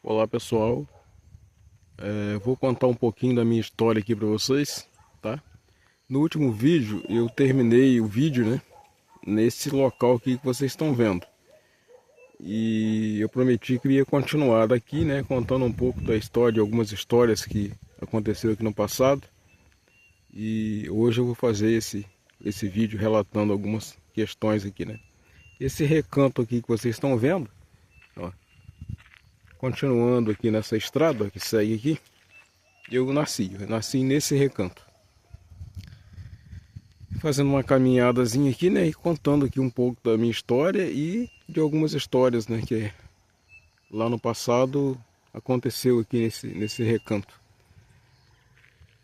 Olá pessoal, vou contar um pouquinho da minha história aqui para vocês, tá? No último vídeo eu terminei o vídeo, né, nesse local aqui que vocês estão vendo. E eu prometi que ia continuar daqui, né, contando um pouco da história, de algumas histórias que aconteceram aqui no passado. E hoje eu vou fazer esse vídeo relatando algumas questões aqui, né. Esse recanto aqui que vocês estão vendo, ó, continuando aqui nessa estrada que segue aqui, eu nasci nesse recanto. Fazendo uma caminhadazinha aqui, né, e contando aqui um pouco da minha história e de algumas histórias, né, que lá no passado aconteceu aqui nesse recanto.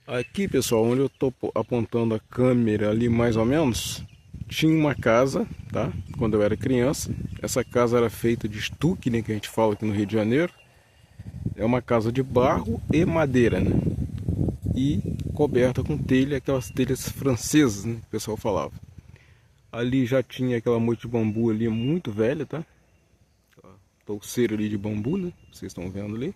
Aqui, pessoal, onde eu estou apontando a câmera ali mais ou menos, tinha uma casa, tá? Quando eu era criança. Essa casa era feita de estuque, né, que a gente fala aqui no Rio de Janeiro. É uma casa de barro e madeira, né? E coberta com telha, aquelas telhas francesas, né, que o pessoal falava. Ali já tinha aquela moita de bambu ali muito velha, tá? Touceira ali de bambu, né? Vocês estão vendo ali.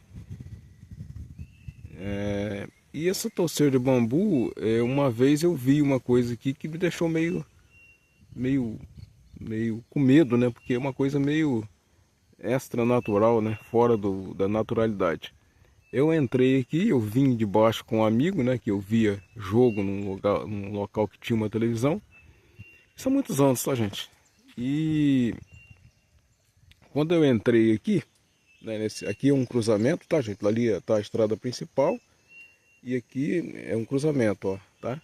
E essa touceira de bambu, uma vez eu vi uma coisa aqui que me deixou meio com medo, né? Porque é uma coisa meio extra-natural, né? Fora da naturalidade. Eu entrei aqui, eu vim de baixo com um amigo, né? Que eu via jogo num local que tinha uma televisão. Isso há muitos anos, tá, gente? E quando eu entrei aqui, né, aqui é um cruzamento, tá, gente? Ali tá a estrada principal e aqui é um cruzamento, ó, tá?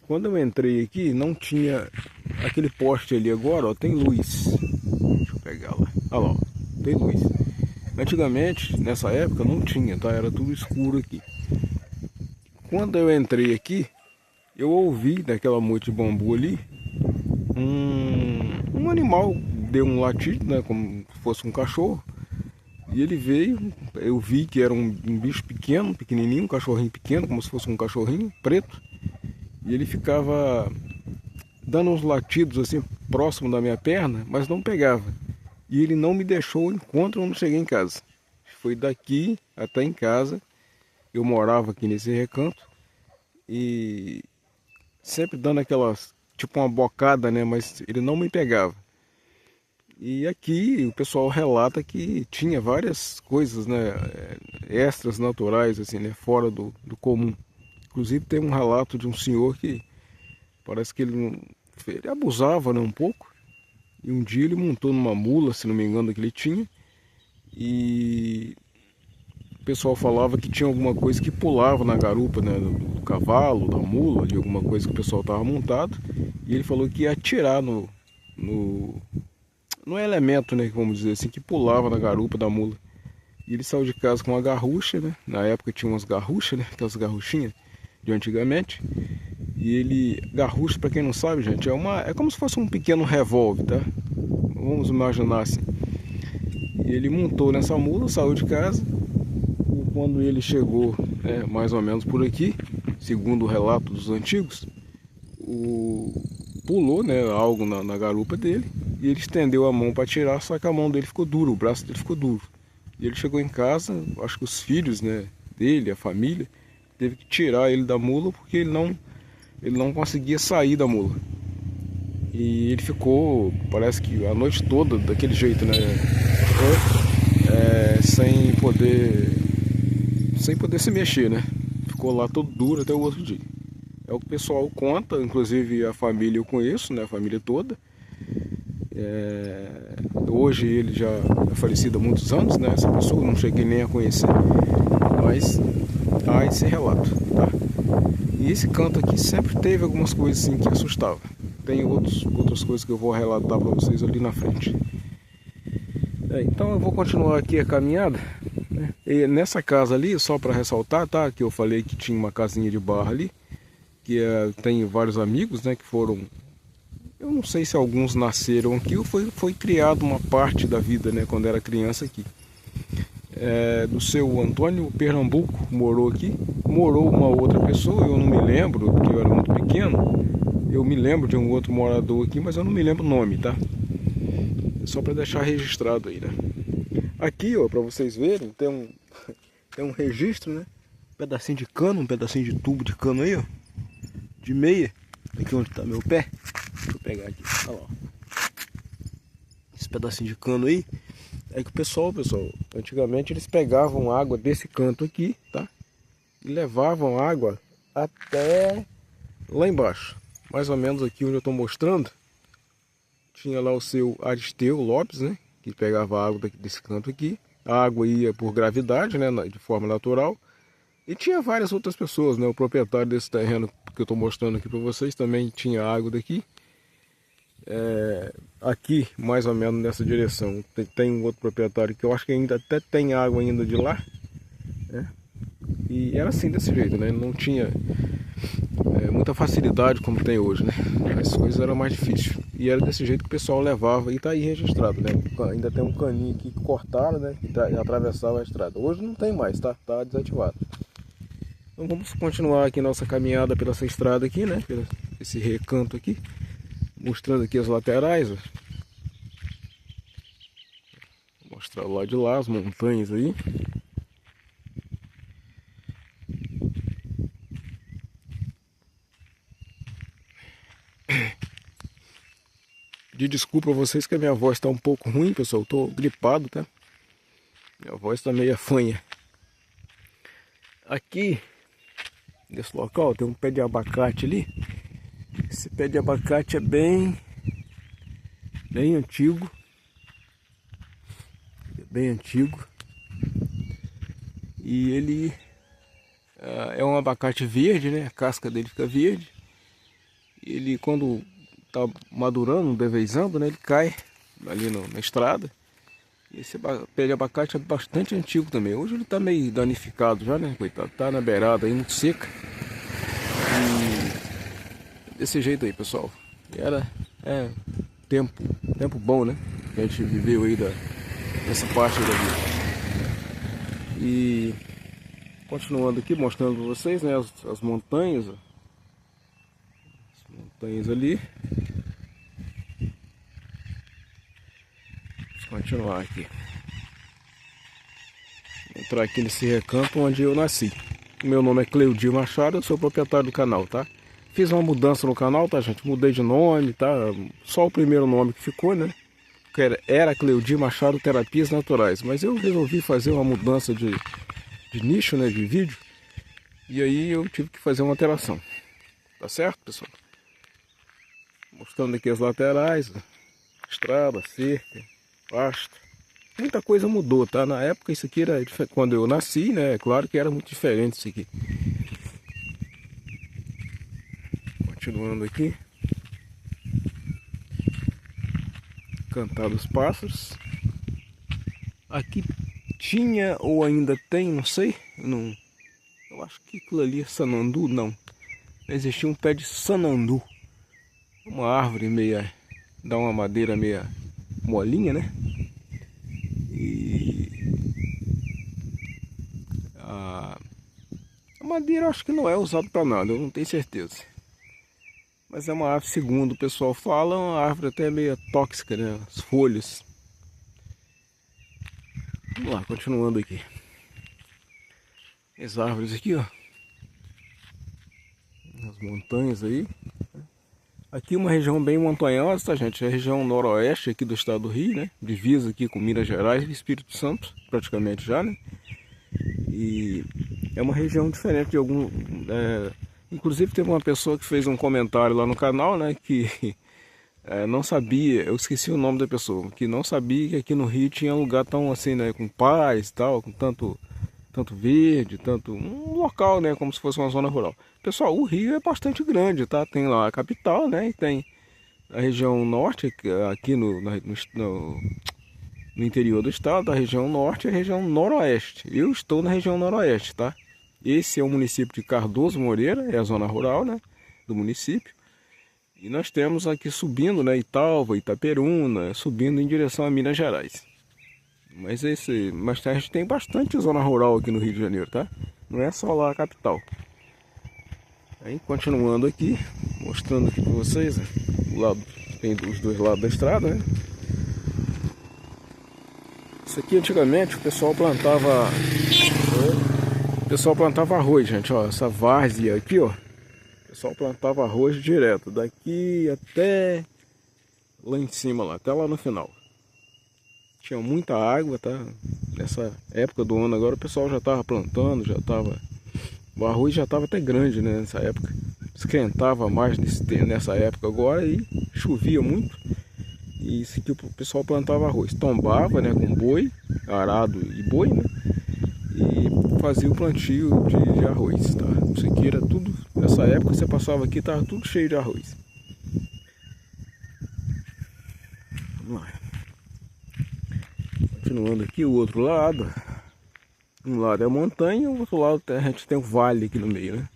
Quando eu entrei aqui, não tinha aquele poste ali agora, ó, tem luz. Deixa eu pegar lá. Olha lá, ó, tem luz. Antigamente, nessa época, não tinha, tá? Era tudo escuro aqui. Quando eu entrei aqui, eu ouvi daquela moita de bambu ali, um animal deu um latido, né? Como se fosse um cachorro. E ele veio, eu vi que era um bicho pequeno, pequenininho, um cachorrinho pequeno, como se fosse um cachorrinho preto. E ele ficava dando uns latidos assim, próximo da minha perna, mas não pegava. E ele não me deixou enquanto eu não cheguei em casa. Foi daqui até em casa. Eu morava aqui nesse recanto. E sempre dando aquelas, tipo uma bocada, né? Mas ele não me pegava. E aqui o pessoal relata que tinha várias coisas, né? Extras naturais, assim, né? Fora do comum. Inclusive tem um relato de um senhor que parece que ele abusava, né, um pouco. E um dia ele montou numa mula, se não me engano, que ele tinha. E o pessoal falava que tinha alguma coisa que pulava na garupa, né, do cavalo, da mula, de alguma coisa que o pessoal estava montado. E ele falou que ia atirar no elemento, né, vamos dizer assim, que pulava na garupa da mula. E ele saiu de casa com uma garrucha, né? Na época tinha umas garruchas, né? Aquelas garruchinhas de antigamente. E ele, garrucha, para quem não sabe, gente, é como se fosse um pequeno revólver, tá? Vamos imaginar assim. E ele montou nessa mula, saiu de casa. E quando ele chegou, né, mais ou menos por aqui, segundo o relato dos antigos, pulou, né, algo na garupa dele. E ele estendeu a mão para tirar, só que a mão dele ficou dura, o braço dele ficou duro. E ele chegou em casa, acho que os filhos, né, dele, a família, teve que tirar ele da mula porque ele não conseguia sair da mula. E ele ficou, parece que a noite toda daquele jeito, né? Sem poder se mexer, né? Ficou lá todo duro até o outro dia. É o que o pessoal conta, inclusive a família eu conheço, né? A família toda. Hoje ele já é falecido há muitos anos, né? Essa pessoa, não cheguei nem a conhecer. Mas há esse relato, tá? E esse canto aqui sempre teve algumas coisas assim que assustavam. Tem outras coisas que eu vou relatar para vocês ali na frente. Então eu vou continuar aqui a caminhada, né? E nessa casa ali, só para ressaltar, tá? Que eu falei que tinha uma casinha de barro ali, que tem vários amigos, né? Que foram, eu não sei se alguns nasceram aqui ou foi criado uma parte da vida, né? Quando era criança aqui. Do seu Antônio Pernambuco morou aqui, morou uma outra pessoa, eu não me lembro, porque eu era muito pequeno. Eu me lembro de um outro morador aqui, mas eu não me lembro o nome, tá? Só para deixar registrado aí, né? Aqui, ó, para vocês verem, tem um registro, né? Um pedacinho de cano, um pedacinho de tubo de cano aí, ó. De meia. Aqui onde tá meu pé. Deixa eu pegar aqui. Olha lá. Esse pedacinho de cano aí. É que o pessoal, antigamente eles pegavam água desse canto aqui, tá? E levavam água até lá embaixo. Mais ou menos aqui onde eu tô mostrando. Tinha lá o seu Aristeu Lopes, né? Que pegava água desse canto aqui. A água ia por gravidade, né? De forma natural. E tinha várias outras pessoas, né? O proprietário desse terreno que eu estou mostrando aqui para vocês também tinha água daqui. Aqui, mais ou menos nessa direção, tem um outro proprietário que eu acho que ainda até tem água ainda de lá. Né? E era assim, desse jeito, né? Não tinha muita facilidade como tem hoje, né? As coisas eram mais difíceis. E era desse jeito que o pessoal levava, e está aí registrado, né? Ainda tem um caninho aqui que cortaram, né? Que atravessava a estrada. Hoje não tem mais, tá? Tá desativado. Então vamos continuar aqui nossa caminhada pela essa estrada aqui, né? Pelo esse recanto aqui. Mostrando aqui as laterais. Ó. Vou mostrar lá de lá, as montanhas aí. Pedir desculpa a vocês que a minha voz está um pouco ruim, pessoal. Eu tô gripado, tá? Minha voz está meio fanha. Aqui, nesse local, tem um pé de abacate ali. Esse pé de abacate é bem antigo. Bem antigo. E ele é um abacate verde, né? A casca dele fica verde. Ele, quando tá madurando, devezando, né? Ele cai ali na estrada. E esse pé de abacate é bastante antigo também. Hoje ele tá meio danificado já, né? Coitado, tá na beirada aí, muito seca. E desse jeito aí, pessoal. E era tempo bom, né? Que a gente viveu aí nessa parte da vida. E continuando aqui, mostrando para vocês, né? As montanhas. Ó. As montanhas ali. Continuar aqui. Entrar aqui nesse recanto onde eu nasci. Meu nome é Cleudir Machado, eu sou proprietário do canal, tá? Fiz uma mudança no canal, tá, gente? Mudei de nome, tá? Só o primeiro nome que ficou, né? Que era Cleudir Machado Terapias Naturais. Mas eu resolvi fazer uma mudança de nicho, né? De vídeo. E aí eu tive que fazer uma alteração. Tá certo, pessoal? Mostrando aqui as laterais, estrada, cerca, pasto. Muita coisa mudou, tá? Na época isso aqui era quando eu nasci, né? Claro que era muito diferente isso aqui. Continuando aqui. Cantar dos pássaros. Aqui tinha ou ainda tem, não sei. Eu acho que aquilo ali é sanandu, não. Existia um pé de sanandu. Uma árvore meia, dá uma madeira meia molinha, né? E a madeira acho que não é usada para nada, eu não tenho certeza. Mas é uma árvore, segundo o pessoal fala, uma árvore até meio tóxica, né? As folhas. Vamos lá, continuando aqui. As árvores aqui, ó. As montanhas aí. Aqui uma região bem montanhosa, tá, gente? É a região noroeste aqui do estado do Rio, né? Divisa aqui com Minas Gerais e Espírito Santo, praticamente já, né? E é uma região diferente de algum... Inclusive teve uma pessoa que fez um comentário lá no canal, né? Que não sabia, eu esqueci o nome da pessoa, que não sabia que aqui no Rio tinha um lugar tão assim, né? Com paz e tal, com tanto verde, um local, né, como se fosse uma zona rural. Pessoal, o Rio é bastante grande, tá? Tem lá a capital, né, e tem a região norte, aqui no interior do estado, a região norte e a região noroeste. Eu estou na região noroeste, tá? Esse é o município de Cardoso Moreira, é a zona rural, né, do município. E nós temos aqui subindo, né, Italva, Itaperuna, subindo em direção a Minas Gerais. Mas a gente tem bastante zona rural aqui no Rio de Janeiro, tá? Não é só lá a capital. Aí continuando aqui, mostrando aqui para vocês, né? O lado, tem os dois lados da estrada, né? Isso aqui antigamente o pessoal plantava. O pessoal plantava arroz, gente, ó. Essa várzea aqui, ó. O pessoal plantava arroz direto. Daqui até lá em cima, lá, até lá no final. Tinha muita água, tá? Nessa época do ano agora o pessoal já tava plantando, já tava. O arroz já tava até grande, né? Nessa época. Esquentava mais nessa época agora e chovia muito. E isso aqui o pessoal plantava arroz. Tombava, né? Com boi, arado e boi, né? E fazia o plantio de arroz, tá? Isso aqui era tudo. Nessa época você passava aqui, tava tudo cheio de arroz. Vamos lá. Continuando aqui o outro lado. Um lado é a montanha, o outro lado a gente tem um vale aqui no meio, né?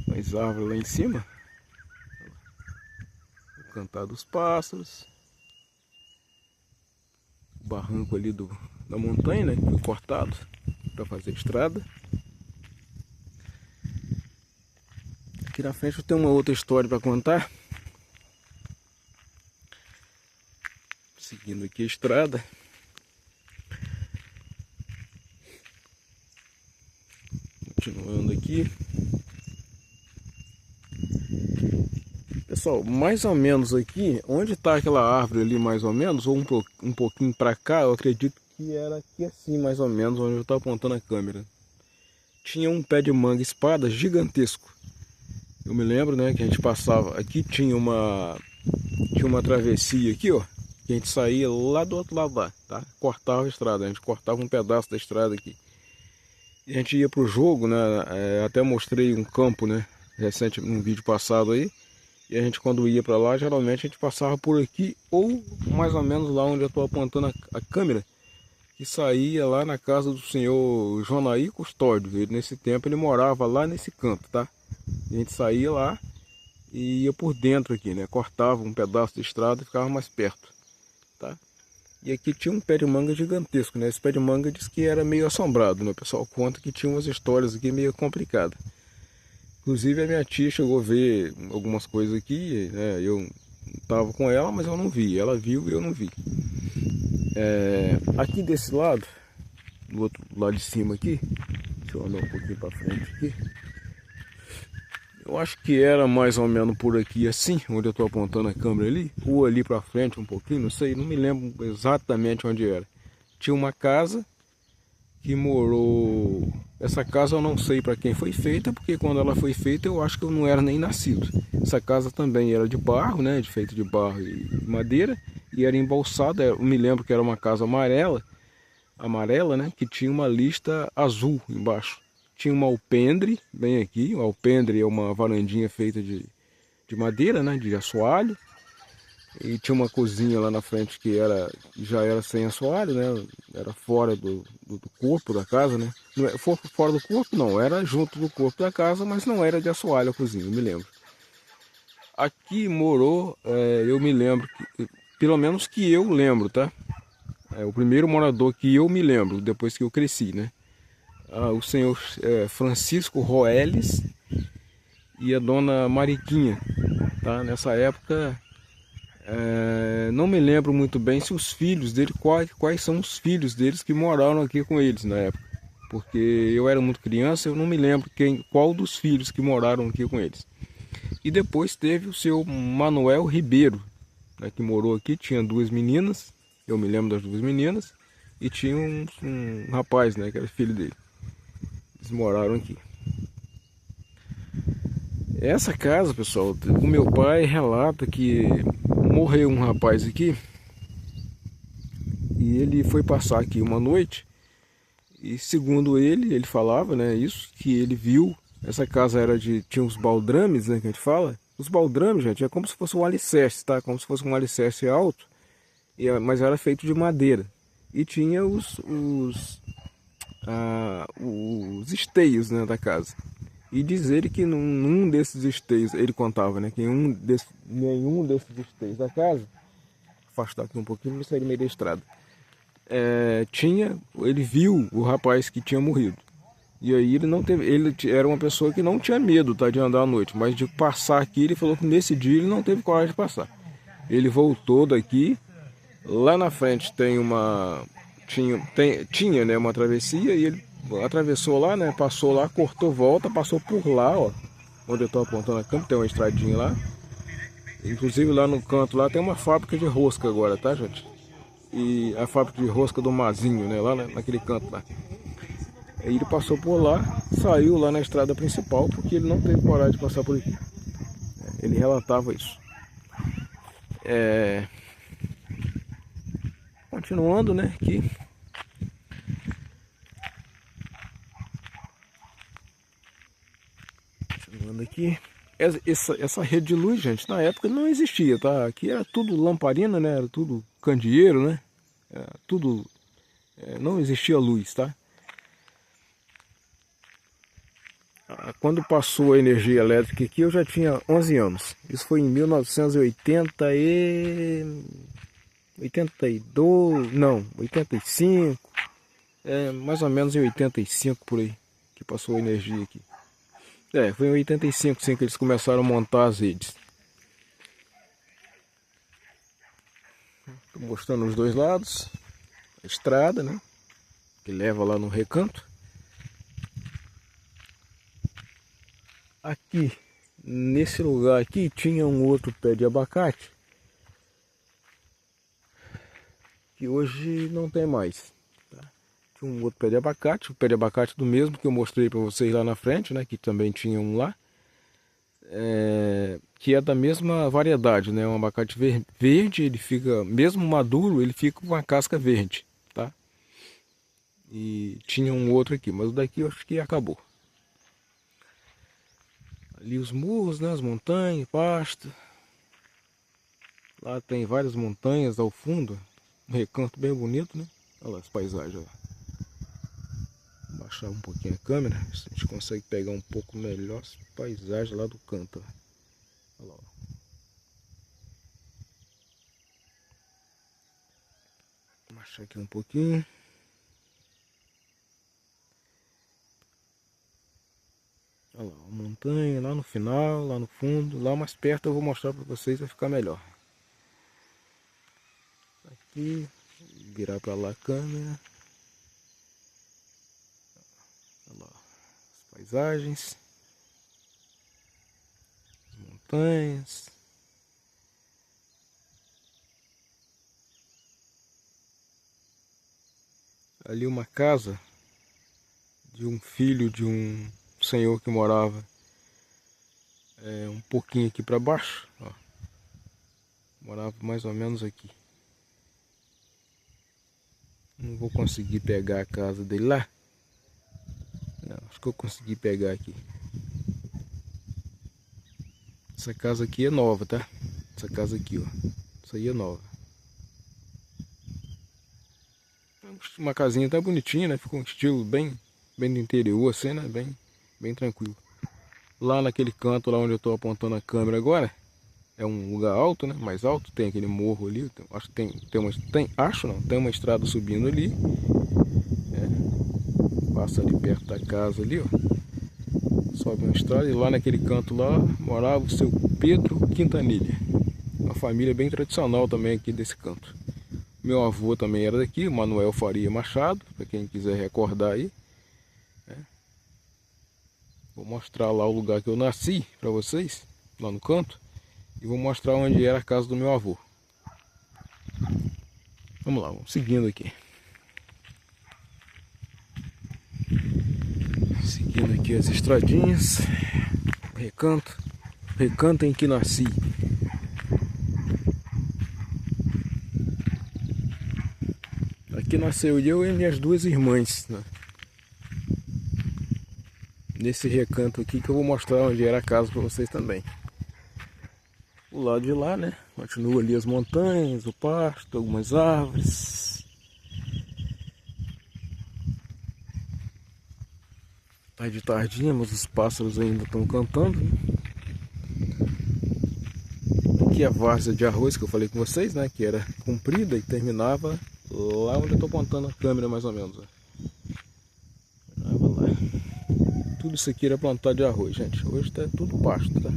Mais árvores lá em cima. O cantar dos pássaros. O barranco ali da montanha, né? Que foi cortado para fazer estrada. Aqui na frente eu tenho uma outra história para contar. Seguindo aqui a estrada. Continuando aqui. Pessoal, mais ou menos aqui, onde está aquela árvore ali mais ou menos, ou um pouquinho para cá, eu acredito que era aqui assim mais ou menos, onde eu estou apontando a câmera. Tinha um pé de manga espada gigantesco. Eu me lembro, né, que a gente passava, aqui tinha uma travessia aqui, ó, que a gente saía lá do outro lado lá, tá? Cortava a estrada, a gente cortava um pedaço da estrada aqui. E a gente ia pro jogo, né, até mostrei um campo, né, recente, num vídeo passado aí. E a gente quando ia para lá, geralmente a gente passava por aqui, ou mais ou menos lá onde eu estou apontando a câmera, que saía lá na casa do senhor Jonaí Custódio. Ele, nesse tempo ele morava lá nesse canto, tá? E a gente saía lá e ia por dentro aqui, né? Cortava um pedaço de estrada e ficava mais perto, tá? E aqui tinha um pé de manga gigantesco, né? Esse pé de manga diz que era meio assombrado, né? O pessoal conta que tinha umas histórias aqui meio complicadas. Inclusive a minha tia chegou a ver algumas coisas aqui, né? Eu estava com ela, mas eu não vi. Ela viu e eu não vi. Aqui desse lado, do outro lado de cima aqui, deixa eu andar um pouquinho para frente aqui. Eu acho que era mais ou menos por aqui assim, onde eu estou apontando a câmera ali, ou ali para frente um pouquinho, não sei, não me lembro exatamente onde era. Tinha uma casa que morou. Essa casa eu não sei para quem foi feita, porque quando ela foi feita eu acho que eu não era nem nascido. Essa casa também era de barro, né, feita de barro e madeira, e era embalsada. Eu me lembro que era uma casa amarela, né, que tinha uma lista azul embaixo. Tinha um alpendre bem aqui. O alpendre é uma varandinha feita de madeira, né, de assoalho. E tinha uma cozinha lá na frente que já era sem assoalho, né? Era fora do corpo da casa, né? Não é, fora do corpo não, era junto do corpo da casa, mas não era de assoalho a cozinha, eu me lembro. Aqui morou, eu me lembro, pelo menos que eu lembro, tá? O primeiro morador que eu me lembro, depois que eu cresci, né? O senhor Francisco Roeles e a dona Mariquinha, tá? Nessa época... não me lembro muito bem se os filhos dele, quais são os filhos deles que moraram aqui com eles na época, porque eu era muito criança, eu não me lembro qual dos filhos que moraram aqui com eles. E depois teve o seu Manuel Ribeiro, né, que morou aqui, tinha duas meninas, eu me lembro das duas meninas, e tinha um rapaz, né, que era filho dele. Eles moraram aqui. Essa casa, pessoal, o meu pai relata que morreu um rapaz aqui e ele foi passar aqui uma noite e segundo ele falava, né, isso, que ele viu, essa casa tinha uns baldrames, né, que a gente fala. Os baldrames, gente, é como se fosse um alicerce, tá? Como se fosse um alicerce alto, mas era feito de madeira. E tinha os esteios, né, da casa. E diz ele que num desses esteios, ele contava, né, que nenhum desses esteios da casa, afastar aqui um pouquinho, não sair no meio da estrada, ele viu o rapaz que tinha morrido. E aí ele era uma pessoa que não tinha medo, tá, de andar à noite, mas de passar aqui, ele falou que nesse dia ele não teve coragem de passar. Ele voltou daqui, lá na frente tem uma tinha, né, uma travessia e ele atravessou lá, né, passou lá, cortou volta, passou por lá, ó, onde eu tô apontando a câmera, tem uma estradinha lá. Inclusive lá no canto lá tem uma fábrica de rosca agora, tá, gente? E a fábrica de rosca do Mazinho, né, lá naquele canto lá. Aí ele passou por lá, saiu lá na estrada principal, porque ele não teve coragem de passar por aqui. Ele relatava isso. Continuando, né, aqui. Continuando aqui. Essa rede de luz, gente, na época não existia, tá? Aqui era tudo lamparina, né? Era tudo candeeiro, né? Era tudo... não existia luz, tá? Quando passou a energia elétrica aqui, eu já tinha 11 anos. Isso foi em 1982, não, 85, mais ou menos em 85 por aí, que passou a energia aqui. Foi em 85 sim que eles começaram a montar as redes. Estou mostrando os dois lados, a estrada, né, que leva lá no recanto. Aqui, nesse lugar aqui, tinha um outro pé de abacate, que hoje não tem mais. Tá? Tinha um outro pé de abacate, o pé de abacate do mesmo que eu mostrei para vocês lá na frente, né, que também tinha um lá. Que é da mesma variedade, né, um abacate verde, ele fica, mesmo maduro, ele fica com a casca verde, tá? E tinha um outro aqui, mas o daqui eu acho que acabou. Ali os morros, né, as montanhas, pasto. Lá tem várias montanhas ao fundo, um recanto bem bonito, né? Olha lá as paisagens, ó. Vou baixar um pouquinho a câmera, se a gente consegue pegar um pouco melhor as paisagens lá do canto, ó. Olha lá, ó. Vou baixar aqui um pouquinho. Olha lá, a montanha lá no final, lá no fundo, lá mais perto eu vou mostrar para vocês, vai ficar melhor. Aqui, virar para lá a câmera. Olha lá, as paisagens, as montanhas. Ali uma casa de um filho de um senhor que morava um pouquinho aqui para baixo, ó. Morava mais ou menos aqui. Não vou conseguir pegar a casa dele lá. Não, acho que eu consegui pegar aqui. Essa casa aqui é nova, tá? Essa casa aqui, ó. Essa aí é nova. Uma casinha até bonitinha, né? Ficou um estilo bem do interior, assim, né? Bem tranquilo. Lá naquele canto, lá onde eu tô apontando a câmera agora, é um lugar alto, né? Mais alto, tem aquele morro ali. Acho que tem uma estrada subindo ali. Passa ali perto da casa ali, ó. Sobe uma estrada e lá naquele canto lá morava o seu Pedro Quintanilha. Uma família bem tradicional também aqui desse canto. Meu avô também era daqui, Manuel Faria Machado, para quem quiser recordar aí. Vou mostrar lá o lugar que eu nasci para vocês, lá no canto. E vou mostrar onde era a casa do meu avô. Vamos lá, vamos seguindo aqui. Seguindo aqui as estradinhas. Recanto em que nasci. Aqui nasceu eu e minhas duas irmãs, né? Nesse recanto aqui que eu vou mostrar onde era a casa para vocês também. O lado de lá, né? Continua ali as montanhas, o pasto, algumas árvores. Tá de tardinha, mas os pássaros ainda estão cantando, né? Aqui a várzea de arroz que eu falei com vocês, né? Que era comprida e terminava lá onde eu tô apontando a câmera mais ou menos, ó. Terminava lá. Tudo isso aqui era plantado de arroz, gente. Hoje tá tudo pasto, tá?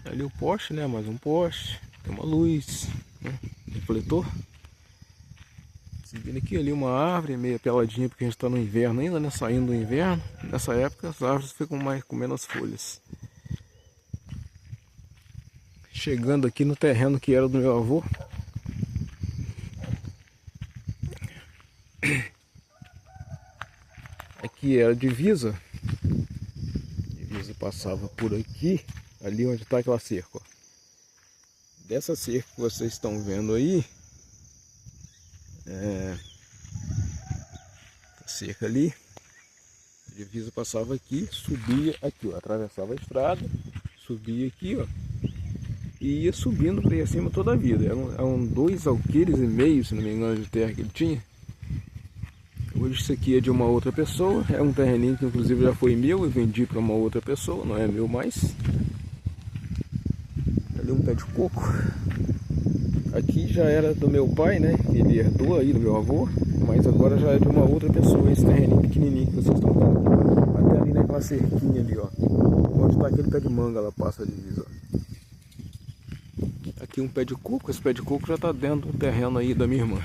Ali o poste, né? Mais um poste. Tem uma luz, né? Refletor. Seguindo aqui ali uma árvore meio peladinha, porque a gente está no inverno ainda, né? Saindo do inverno. Nessa época as árvores ficam com menos folhas. Chegando aqui no terreno que era do meu avô. Aqui era a divisa. A divisa passava por aqui, ali onde está aquela cerca, ó. Dessa cerca que vocês estão vendo aí, a cerca ali, a divisa passava aqui, subia aqui, ó, atravessava a estrada, subia aqui, ó, e ia subindo para cima toda a vida. Eram 2,5 alqueires, se não me engano, de terra que ele tinha. Hoje isso aqui é de uma outra pessoa, é um terreninho que inclusive já foi meu e vendi para uma outra pessoa, não é meu mais. Ali um pé de coco. Aqui já era do meu pai, né? Ele herdou aí do meu avô, mas agora já é de uma outra pessoa, esse terreninho pequenininho que vocês estão vendo. Até ali naquela cerquinha ali, ó. Onde está aquele pé de manga, ela passa a divisa, ó. Aqui um pé de coco, esse pé de coco já está dentro do terreno aí da minha irmã.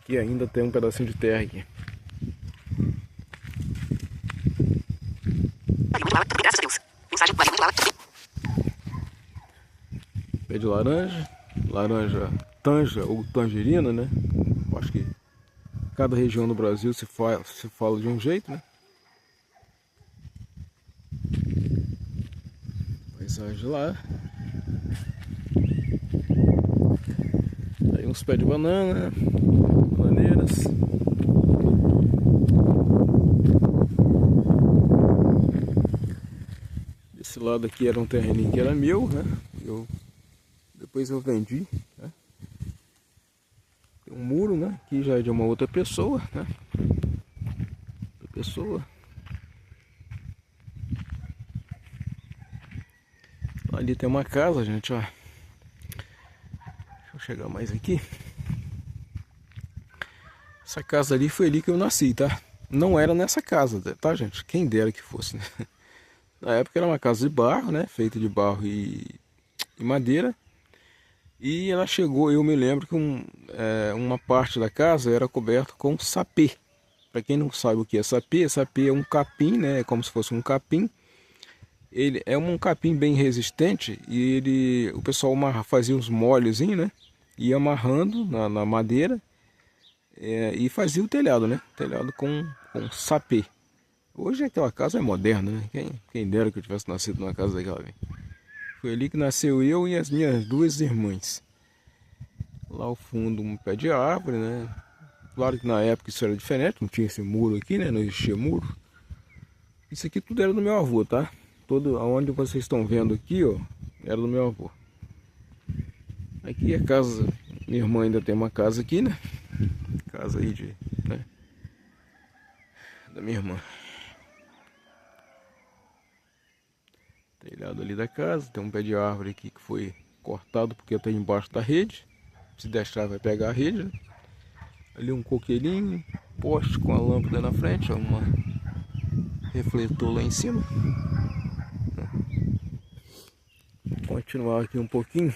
E ainda tem um pedacinho de terra aqui. Pé de laranja, laranja tanja ou tangerina, né? Acho que cada região do Brasil se fala de um jeito, né? Paisagem lá. Aí uns pés de banana, bananeiras. Esse lado aqui era um terreninho que era meu, né? Depois eu vendi, né? Tem um muro, né? Que já é de uma outra pessoa, né? Outra pessoa. Ali tem uma casa, gente, ó. Deixa eu chegar mais aqui. Essa casa ali foi ali que eu nasci, tá? Não era nessa casa, tá, gente? Quem dera que fosse, né? Na época era uma casa de barro, né? Feita de barro e madeira. E ela chegou, eu me lembro que uma parte da casa era coberta com sapê. Para quem não sabe o que é sapê é um capim, né? É como se fosse um capim. Ele é um capim bem resistente e o pessoal fazia uns molhozinhos, né? Ia amarrando na madeira e fazia o telhado, né? Telhado com sapê. Hoje aquela casa é moderna, né? Quem dera que eu tivesse nascido numa casa daquela. Foi ali que nasceu eu e as minhas 2 irmãs. Lá ao fundo um pé de árvore, né? Claro que na época isso era diferente, não tinha esse muro aqui, né? Não existia muro. Isso aqui tudo era do meu avô, tá? Todo aonde vocês estão vendo aqui, ó, era do meu avô. Aqui a casa, minha irmã ainda tem uma casa aqui, né? Casa aí né? Da minha irmã. Telhado ali da casa, tem um pé de árvore aqui que foi cortado porque está embaixo da rede. Se deixar vai pegar a rede, né? Ali um coqueirinho, poste com a lâmpada na frente, ó, uma refletor lá em cima. Vou continuar aqui um pouquinho.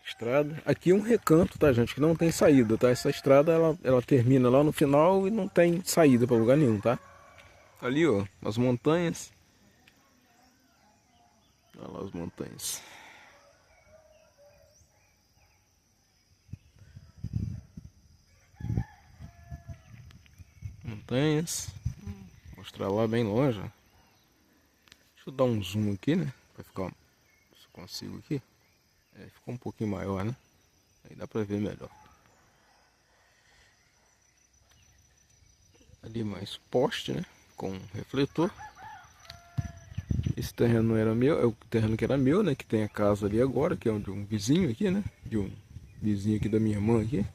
Estrada. Aqui é um recanto, tá, gente? Que não tem saída, tá? Essa estrada ela termina lá no final e não tem saída para lugar nenhum, tá? Ali, ó, as montanhas. Olha lá as montanhas. Montanhas. Vou mostrar lá bem longe. Deixa eu dar um zoom aqui, né? Pra ficar. Se eu consigo aqui. Ficou um pouquinho maior, né? Aí dá pra ver melhor. Ali mais poste, né? Com refletor. Esse terreno era meu, é o terreno que era meu, né? Que tem a casa ali agora, que é de um vizinho aqui, né? De um vizinho aqui da minha irmã aqui.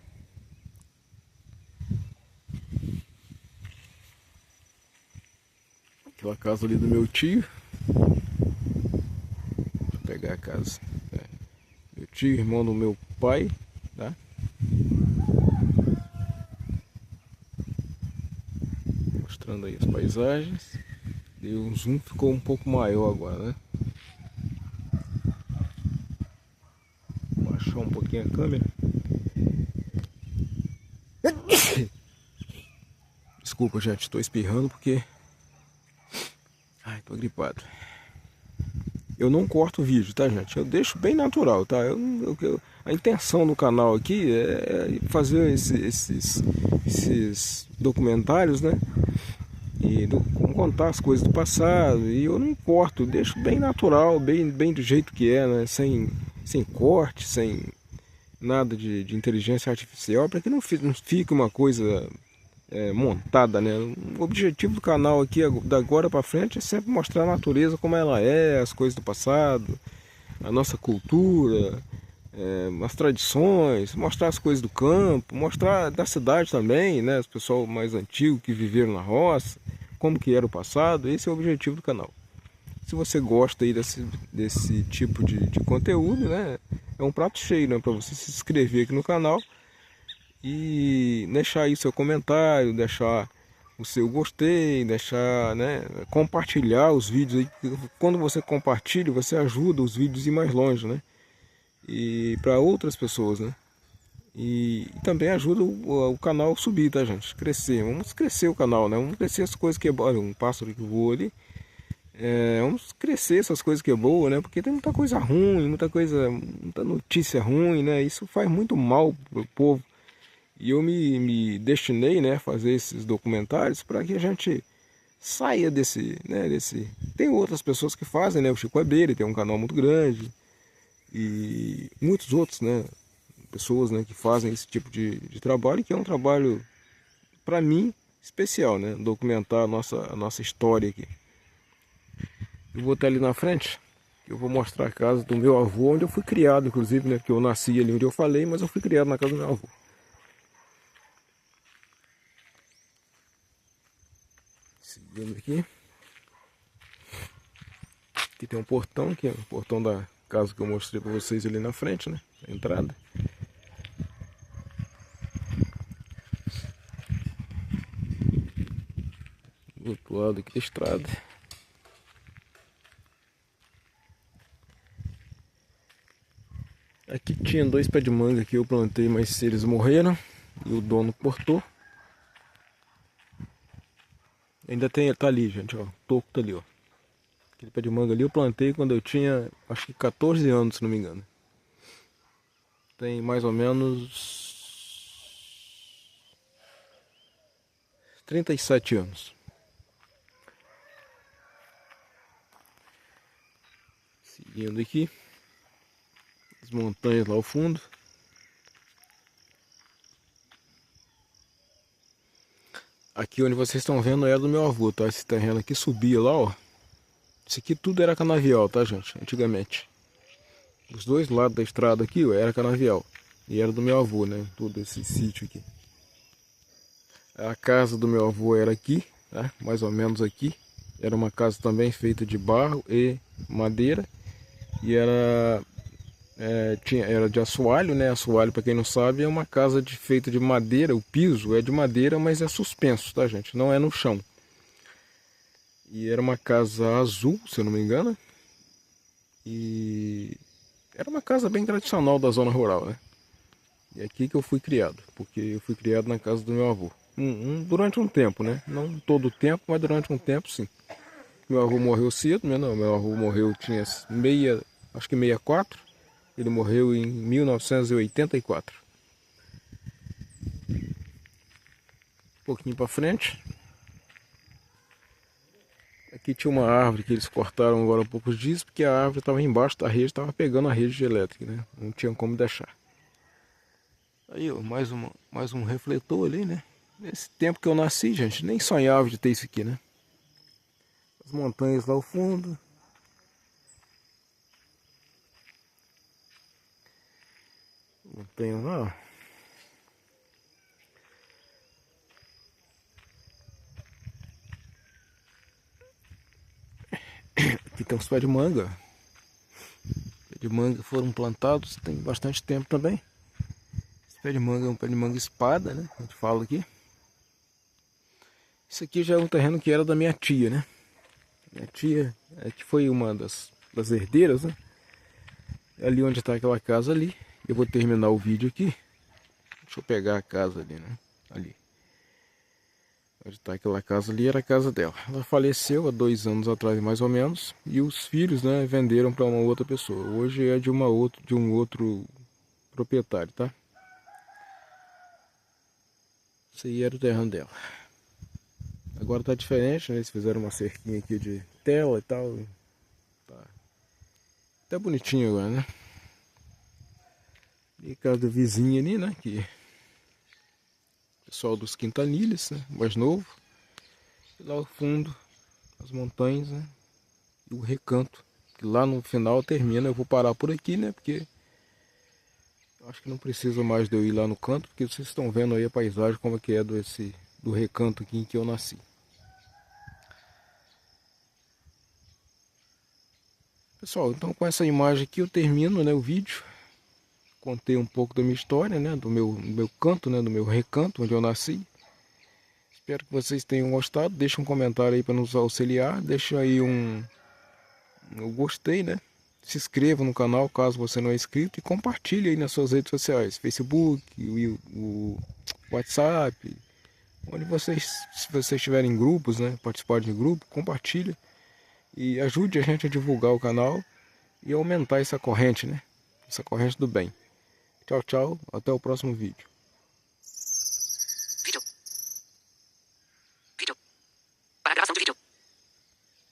Aquela casa ali do meu tio. Vou pegar a casa. Meu tio, irmão do meu pai, tá? Mostrando aí as paisagens. Deu um zoom, ficou um pouco maior agora, né? abaixar um pouquinho a câmera. Desculpa, gente, estou espirrando porque... Ai, tô gripado. Eu não corto o vídeo, tá, gente? Eu deixo bem natural, tá? A intenção do canal aqui é fazer esses documentários, né? E contar as coisas do passado. E eu não corto, eu deixo bem natural, bem do jeito que é, né? Sem corte, sem nada de inteligência artificial, para que não fique uma coisa montada, né? O objetivo do canal aqui, da agora para frente, é sempre mostrar a natureza como ela é, as coisas do passado, a nossa cultura, as tradições, mostrar as coisas do campo, mostrar da cidade também, né? Os pessoal mais antigo que viveram na roça, como que era o passado. Esse é o objetivo do canal. Se você gosta aí desse tipo de conteúdo, né? É um prato cheio, né? Para você se inscrever aqui no canal e deixar aí seu comentário, deixar o seu gostei, deixar, né, compartilhar os vídeos aí. Quando você compartilha, você ajuda os vídeos a ir mais longe, né? E para outras pessoas, né? E também ajuda o canal a subir, tá, gente? Crescer. Vamos crescer o canal, né? Vamos crescer as coisas que é boa. Olha, um pássaro que voa ali. Vamos crescer essas coisas que é boa, né? Porque tem muita coisa ruim, muita notícia ruim, né? Isso faz muito mal pro povo. E eu me destinei, né, a fazer esses documentários para que a gente saia né, Tem outras pessoas que fazem, né? O Chico Abelha tem um canal muito grande e muitos outros, né? Pessoas, né, que fazem esse tipo de trabalho, que é um trabalho, para mim, especial, né? Documentar a nossa história aqui. Eu vou estar ali na frente, eu vou mostrar a casa do meu avô, onde eu fui criado, inclusive, né? Porque eu nasci ali onde eu falei, mas eu fui criado na casa do meu avô. Seguindo aqui. Aqui tem um portão, que é o portão da casa que eu mostrei para vocês ali na frente, né? A entrada. Do outro lado aqui da estrada. Aqui tinha 2 pés de manga que eu plantei, mas eles morreram e o dono cortou. Ainda tá ali, gente, ó. O toco tá ali, ó. Aquele pé de manga ali eu plantei quando eu tinha, acho que 14 anos, se não me engano. Tem mais ou menos 37 anos. Seguindo aqui. As montanhas lá ao fundo. Aqui onde vocês estão vendo é do meu avô, tá? Esse terreno aqui subia lá, ó. Isso aqui tudo era canavial, tá, gente? Antigamente. Os dois lados da estrada aqui, ó, era canavial. E era do meu avô, né? Todo esse sítio aqui. A casa do meu avô era aqui, tá? Mais ou menos aqui. Era uma casa também feita de barro e madeira. E era de assoalho, né? Assoalho, para quem não sabe, é uma casa feita de madeira. O piso é de madeira, mas é suspenso, tá, gente? Não é no chão. E era uma casa azul, se eu não me engano. E era uma casa bem tradicional da zona rural, né? E é aqui que eu fui criado, porque eu fui criado na casa do meu avô. Durante um tempo, né? Não todo o tempo, mas durante um tempo, sim. Meu avô morreu cedo, né? Não, meu avô morreu, tinha acho que 64. Ele morreu em 1984. Um pouquinho para frente. Aqui tinha uma árvore que eles cortaram agora há poucos dias, porque a árvore estava embaixo da rede, estava pegando a rede elétrica, né? Não tinha como deixar. Aí, ó, mais um refletor ali, né? Nesse tempo que eu nasci, gente, nem sonhava de ter isso aqui, né? As montanhas lá ao fundo. Montanha lá. Aqui tem uns pés de manga. Pés de manga foram plantados tem bastante tempo também. Esse pé de manga é um pé de manga espada, né? A gente fala aqui. Isso aqui já é um terreno que era da minha tia, né? Minha tia, que foi uma das herdeiras, né? Ali onde está aquela casa ali, Eu vou terminar o vídeo aqui. Deixa eu pegar a casa ali, né? Ali. Onde tá aquela casa ali era a casa dela. Ela faleceu há 2 anos atrás, mais ou menos. E os filhos, né, venderam para uma outra pessoa. Hoje é de um outro proprietário, tá? Isso aí era o terreno dela. Agora tá diferente, né? Eles fizeram uma cerquinha aqui de tela e tal. Tá até bonitinho agora, né? E a casa do vizinho ali, né? Que pessoal dos Quintanilhas, né? Mais novo. E lá ao fundo, as montanhas, né? E o recanto. Que lá no final termina. Eu vou parar por aqui, né? Porque acho que não precisa mais de eu ir lá no canto. Porque vocês estão vendo aí a paisagem como é que é do recanto aqui em que eu nasci. Pessoal, então com essa imagem aqui eu termino, né, o vídeo. Contei um pouco da minha história, né, do meu canto, né, do meu recanto onde eu nasci. Espero que vocês tenham gostado. Deixa um comentário aí para nos auxiliar. Deixa aí um gostei, né? Se inscreva no canal caso você não é inscrito e compartilhe aí nas suas redes sociais, Facebook, o WhatsApp, onde vocês, se vocês tiverem grupos, né, participar de grupo, compartilhe e ajude a gente a divulgar o canal e aumentar essa corrente, né? Essa corrente do bem. Tchau, tchau. Até o próximo vídeo.